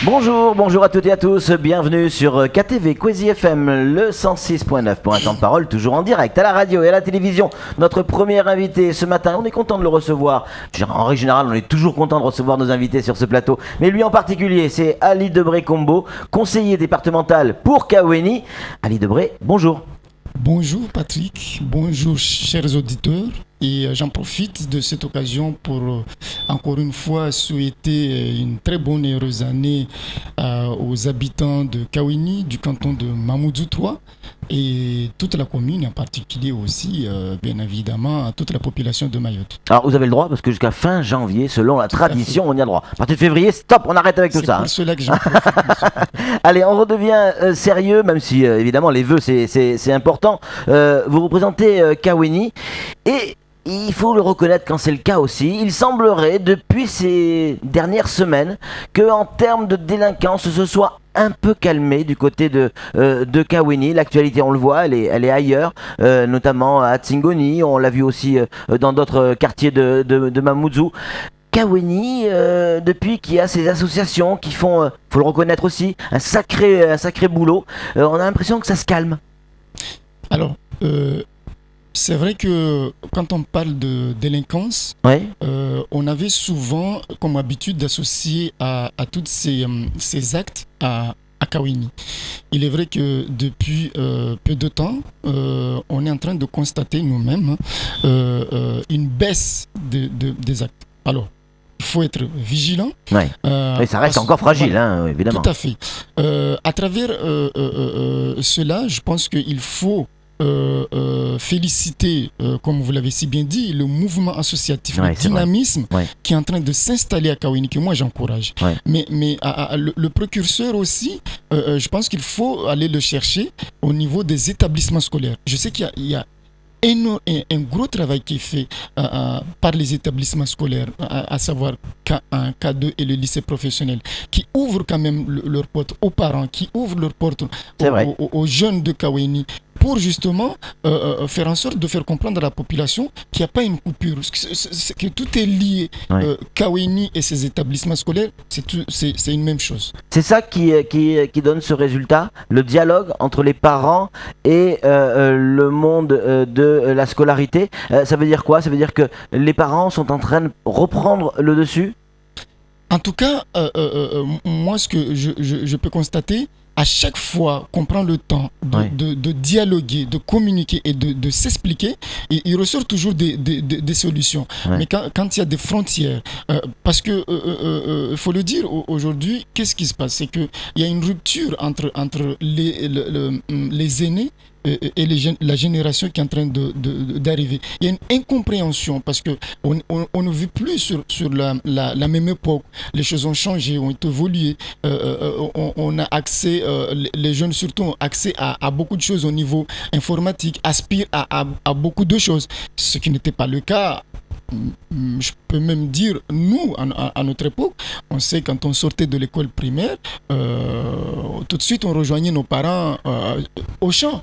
Bonjour à toutes et à tous, bienvenue sur KTV Kwezi FM, le 106.9 pour un temps de parole, toujours en direct à la radio et à la télévision. Notre premier invité ce matin, on est content de le recevoir. En règle générale, on est toujours content de recevoir nos invités sur ce plateau, mais lui en particulier, c'est Ali Debré Combo, conseiller départemental pour Kaweni. Ali Debré, bonjour. Bonjour Patrick, bonjour chers auditeurs. Et j'en profite de cette occasion pour encore une fois souhaiter une très bonne et heureuse année aux habitants de Kaweni, du canton de Mamoudzou 3 et toute la commune, en particulier aussi, bien évidemment, à toute la population de Mayotte. Alors vous avez le droit parce que jusqu'à fin janvier, selon la tradition, on y a le droit. À partir de février, stop, on arrête avec tout ça. C'est pour cela que j'en profite. Allez, on redevient sérieux, même si évidemment les vœux c'est important. Vous représentez Kaweni et il faut le reconnaître quand c'est le cas aussi. Il semblerait depuis ces dernières semaines qu'en termes de délinquance, ce soit un peu calmé du côté de Kaweni. L'actualité, on le voit, elle est ailleurs, notamment à Tsingoni. On l'a vu aussi dans d'autres quartiers de Mamoudzou. Kaweni, depuis qu'il y a ces associations qui font, faut le reconnaître aussi, un sacré boulot, on a l'impression que ça se calme. Alors, c'est vrai que quand on parle de délinquance, ouais. On avait souvent comme habitude d'associer à tous ces actes à Kaweni. Il est vrai que depuis peu de temps, on est en train de constater nous-mêmes une baisse des actes. Alors, il faut être vigilant. Ouais. Mais ça reste encore fragile, voilà, évidemment. Tout à fait. À travers cela, je pense qu'il faut féliciter, comme vous l'avez si bien dit, le mouvement associatif, le dynamisme qui est en train de s'installer à Kaweni, que moi j'encourage. Ouais. Mais le précurseur aussi, je pense qu'il faut aller le chercher au niveau des établissements scolaires. Je sais qu'il y a un gros travail qui est fait par les établissements scolaires, à savoir K1, K2 et le lycée professionnel, qui ouvrent quand même leurs portes aux parents, qui ouvrent leurs portes aux jeunes de Kaweni, pour justement faire en sorte de faire comprendre à la population qu'il n'y a pas une coupure, que tout est lié. Kaweni et ses établissements scolaires, c'est une même chose. C'est ça qui donne ce résultat, le dialogue entre les parents et le monde de la scolarité. Ça veut dire quoi ? Ça veut dire que les parents sont en train de reprendre le dessus ? En tout cas, moi, ce que je peux constater, à chaque fois qu'on prend le temps de dialoguer, de communiquer et de s'expliquer, il ressort toujours des solutions. Ouais. Mais quand il y a des frontières, parce que, faut le dire, aujourd'hui, qu'est-ce qui se passe ? C'est qu'il y a une rupture entre les aînés et la génération qui est en train d'arriver. Il y a une incompréhension parce qu'on ne vit plus sur la même époque. Les choses ont changé, ont évolué. On a accès, les jeunes surtout ont accès à beaucoup de choses au niveau informatique, aspirent à beaucoup de choses. Ce qui n'était pas le cas. Je peux même dire, nous, à notre époque, on sait quand on sortait de l'école primaire, tout de suite on rejoignait nos parents au champ.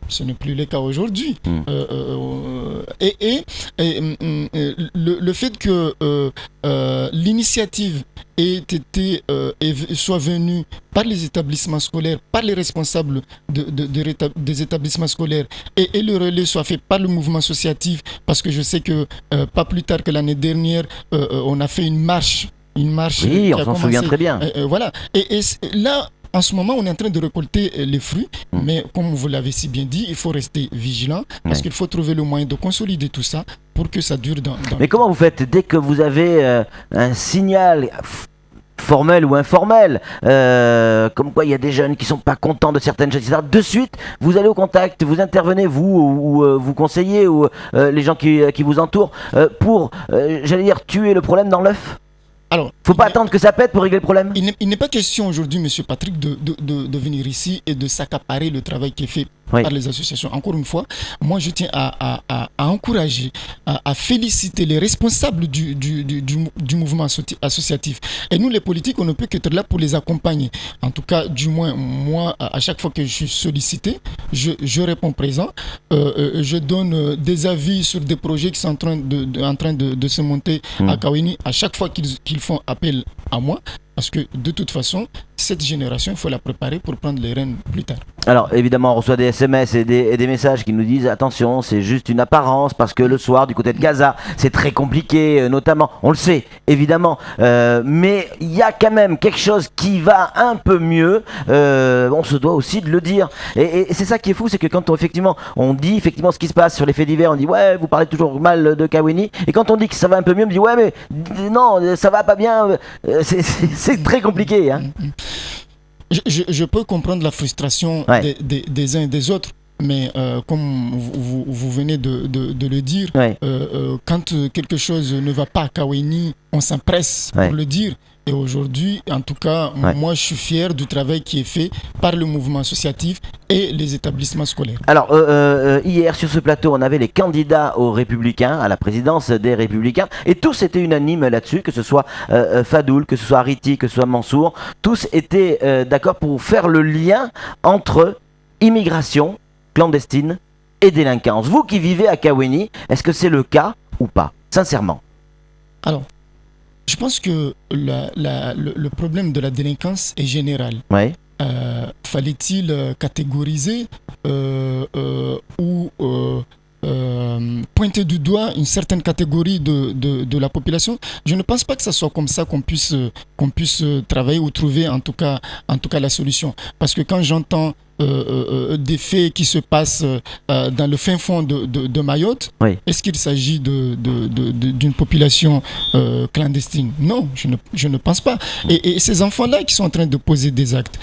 Ce n'est plus le cas aujourd'hui. Le fait que l'initiative soit venue par les établissements scolaires, par les responsables des établissements scolaires et le relais soit fait par le mouvement associatif, parce que je sais que pas plus tard que l'année dernière, on a fait une marche. Oui, on s'en souvient très bien. Voilà. Et là, en ce moment, on est en train de récolter les fruits, mais comme vous l'avez si bien dit, il faut rester vigilant parce qu'il faut trouver le moyen de consolider tout ça pour que ça dure dans Mais comment vous faites dès que vous avez un signal formel ou informel, comme quoi il y a des jeunes qui ne sont pas contents de certaines choses, etc. De suite, vous allez au contact, vous intervenez, vous vous conseillez, ou les gens qui vous entourent, pour, j'allais dire, tuer le problème dans l'œuf ? Alors, faut pas attendre que ça pète pour régler le problème. Il n'est pas question aujourd'hui, monsieur Patrick, de venir ici et de s'accaparer le travail qui est fait par les associations. Encore une fois, moi je tiens à encourager, à féliciter les responsables du mouvement associatif. Et nous, les politiques, on ne peut qu'être là pour les accompagner. En tout cas, du moins, moi, à chaque fois que je suis sollicité, je réponds présent. Je donne des avis sur des projets qui sont en train de se monter à Kaweni. À chaque fois qu'ils font appel à moi, Parce que de toute façon, cette génération, il faut la préparer pour prendre les rênes plus tard. Alors évidemment, on reçoit des SMS et des messages qui nous disent attention, c'est juste une apparence parce que le soir du côté de Gaza, c'est très compliqué, notamment, on le sait évidemment, mais il y a quand même quelque chose qui va un peu mieux, on se doit aussi de le dire. Et c'est ça qui est fou, c'est que quand effectivement on dit effectivement ce qui se passe sur les faits divers, on dit ouais, vous parlez toujours mal de Kawini, et quand on dit que ça va un peu mieux, on dit ouais mais non, ça va pas bien, c'est très compliqué, hein. Je peux comprendre la frustration des uns et des autres, mais comme vous venez de le dire, quand quelque chose ne va pas à Kawini, on s'empresse pour le dire. Et aujourd'hui, en tout cas, moi je suis fier du travail qui est fait par le mouvement associatif et les établissements scolaires. Alors, hier sur ce plateau, on avait les candidats aux Républicains, à la présidence des Républicains, et tous étaient unanimes là-dessus, que ce soit Fadoul, que ce soit Ariti, que ce soit Mansour, tous étaient d'accord pour faire le lien entre immigration clandestine et délinquance. Vous qui vivez à Kawini, est-ce que c'est le cas ou pas, sincèrement? Alors, je pense que le problème de la délinquance est général. Fallait-il catégoriser ou pointer du doigt une certaine catégorie de la population? Je ne pense pas que ce soit comme ça qu'on puisse travailler ou trouver en tout cas la solution. Parce que quand j'entends des faits qui se passent dans le fin fond de Mayotte, est-ce qu'il s'agit d'une population clandestine? Non, je ne pense pas. Et ces enfants-là qui sont en train de poser des actes,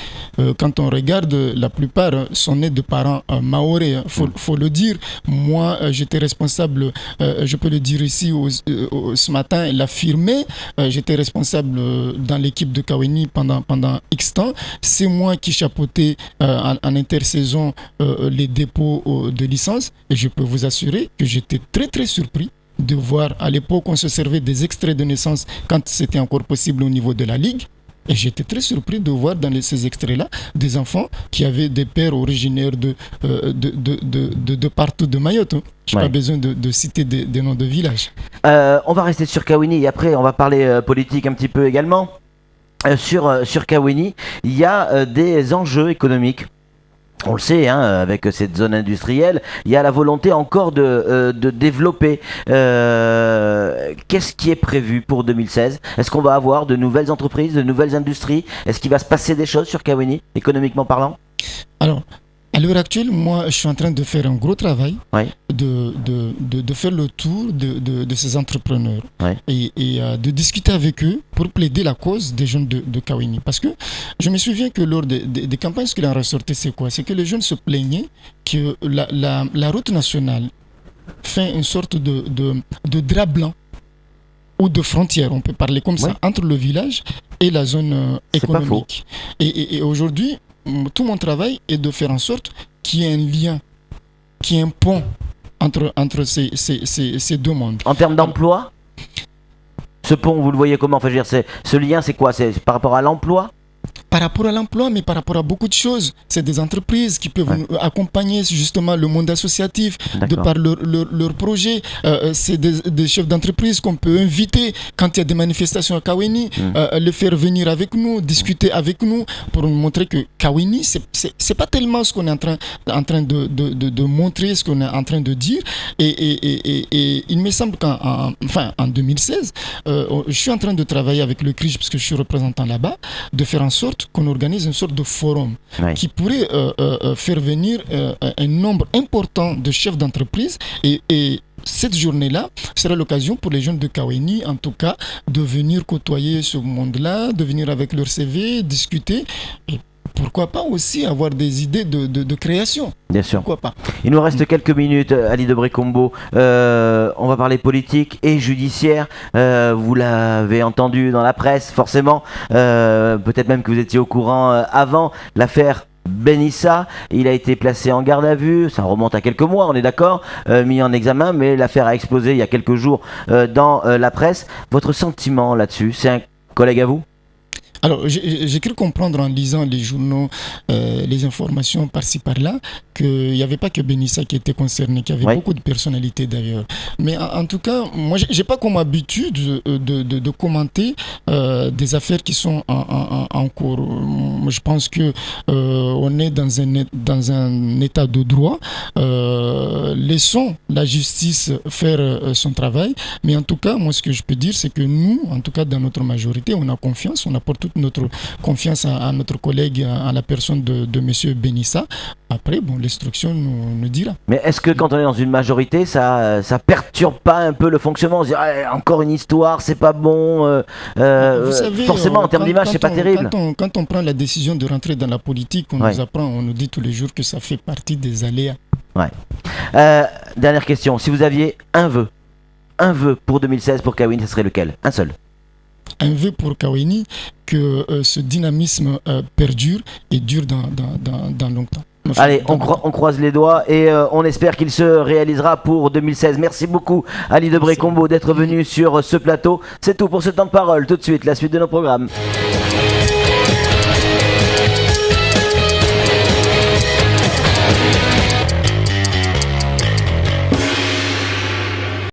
quand on regarde, la plupart sont nés de parents mahorais, faut le dire. Moi, j'étais responsable, je peux le dire ici ce matin, l'affirmer, j'étais responsable dans l'équipe de Kawini pendant X temps. C'est moi qui chapeautais en intersaison les dépôts de licence, et je peux vous assurer que j'étais très très surpris de voir, à l'époque on se servait des extraits de naissance quand c'était encore possible au niveau de la Ligue, et j'étais très surpris de voir dans ces extraits-là des enfants qui avaient des pères originaires de partout de Mayotte. Je n'ai pas besoin de citer des noms de villages. On va rester sur Kawini et après on va parler politique un petit peu également. Sur Kawini, il y a des enjeux économiques. On le sait, hein, avec cette zone industrielle, il y a la volonté encore de développer. Qu'est-ce qui est prévu pour 2016? Est-ce qu'on va avoir de nouvelles entreprises, de nouvelles industries? Est-ce qu'il va se passer des choses sur Kawini, économiquement parlant? Alors, à l'heure actuelle, moi, je suis en train de faire un gros travail, de faire le tour de ces entrepreneurs et de discuter avec eux pour plaider la cause des jeunes de Kawini. Parce que je me souviens que lors des campagnes, ce qu'il en ressortait, c'est quoi? C'est que les jeunes se plaignaient que la route nationale fait une sorte de drap blanc ou de frontière, on peut parler comme ça, entre le village et la zone économique. Et aujourd'hui, tout mon travail est de faire en sorte qu'il y ait un lien, qu'il y ait un pont entre ces deux mondes. En termes d'emploi, ce pont, vous le voyez comment? Enfin, je veux dire, ce lien, c'est quoi? C'est par rapport à l'emploi? Par rapport à l'emploi, mais par rapport à beaucoup de choses. C'est des entreprises qui peuvent accompagner justement le monde associatif de par leur projet. C'est des chefs d'entreprise qu'on peut inviter quand il y a des manifestations à Kawini, le faire venir avec nous, discuter avec nous pour nous montrer que Kawini, c'est pas tellement ce qu'on est en train de montrer, ce qu'on est en train de dire. Et il me semble qu'en 2016, je suis en train de travailler avec le CRIJ, parce que je suis représentant là-bas, de faire en sorte qu'on organise une sorte de forum qui pourrait faire venir un nombre important de chefs d'entreprise et cette journée-là sera l'occasion pour les jeunes de Kawini, en tout cas, de venir côtoyer ce monde-là, de venir avec leur CV, discuter et pourquoi pas aussi avoir des idées de création. Bien sûr. Pourquoi pas. Il nous reste quelques minutes, Ali de Brécombo. On va parler politique et judiciaire. Vous l'avez entendu dans la presse, forcément. Peut-être même que vous étiez au courant avant l'affaire Benissa. Il a été placé en garde à vue. Ça remonte à quelques mois, on est d'accord, mis en examen, mais l'affaire a explosé il y a quelques jours dans la presse. Votre sentiment là-dessus? C'est un collègue à vous? Alors, j'ai cru comprendre en lisant les journaux, les informations par-ci par-là, qu'il n'y avait pas que Benissa qui était concerné, qu'il y avait beaucoup de personnalités d'ailleurs. Mais en tout cas, moi, j'ai pas comme habitude de commenter des affaires qui sont en cours. Je pense que on est dans un état de droit. Laissons la justice faire son travail. Mais en tout cas, moi, ce que je peux dire, c'est que nous, en tout cas dans notre majorité, on a confiance, on apporte toute notre confiance à notre collègue, à la personne de M. Benissa. Après, bon, l'instruction nous dira. Mais est-ce que quand on est dans une majorité, ça perturbe pas un peu le fonctionnement? On se dit, encore une histoire, c'est pas bon. Vous savez, forcément, en termes d'image, c'est pas terrible. Quand on prend la décision de rentrer dans la politique, on nous apprend, on nous dit tous les jours que ça fait partie des aléas. Ouais. Dernière question. Si vous aviez un vœu pour 2016 pour Kawini, ce serait lequel? Un seul. Un vœu pour Kawini, que ce dynamisme perdure et dure dans longtemps. Allez, on croise les doigts et on espère qu'il se réalisera pour 2016. Merci beaucoup Ali Debré Combo d'être venu sur ce plateau. C'est tout pour ce temps de parole. Tout de suite, la suite de nos programmes.